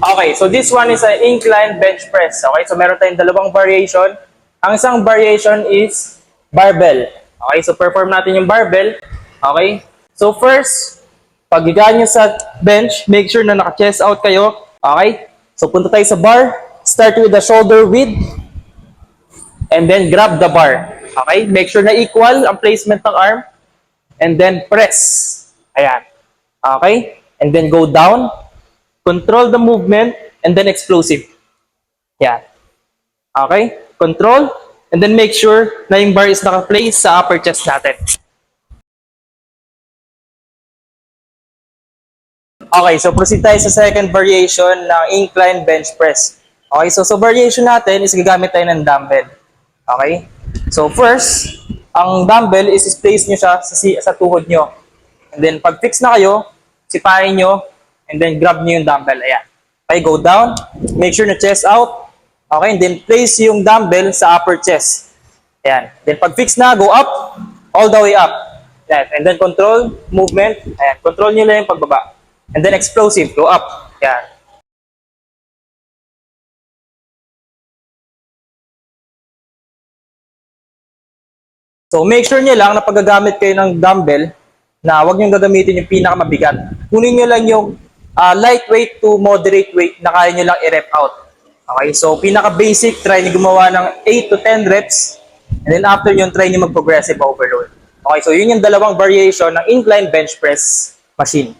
Okay, so this one is an incline bench press. Okay, so meron tayong dalawang variation. Ang isang variation is barbell. Okay, so perform natin yung barbell. Okay, so first, pag higaan nyo sa bench, make sure na naka-chest out kayo. Okay, so punta tayo sa bar. Start with the shoulder width. And then grab the bar. Okay, make sure na equal ang placement ng arm. And then press. Ayan. Okay, and then go down. Control the movement, and then explosive. Yan. Okay? Control, and then make sure na yung bar is naka-place sa upper chest natin. Okay, so proceed tayo sa second variation ng incline bench press. Okay, so variation natin is gagamit tayo ng dumbbell. Okay? So first, ang dumbbell is place nyo siya sa tuhod nyo. And then pag fix na kayo, sipahin nyo, and then grab nyo yung dumbbell. Ayan. Okay, go down. Make sure na chest out. Okay, and then place yung dumbbell sa upper chest. Ayan. Then pag fix na, go up. All the way up. Ayan. And then control, movement. Ayan. Control nyo lang yung pagbaba. And then explosive, go up. Ayan. So make sure nyo lang na pag gagamit kayo ng dumbbell, na huwag nyo gagamitin yung pinakamabigat. Kunin nyo lang yung lightweight to moderate weight na kaya nyo lang i-rep out. Okay, so pinaka-basic, try nyo gumawa ng 8 to 10 reps. And then after yun, try nyo mag-progressive overload. Okay, so yun yung dalawang variation ng incline bench press machine.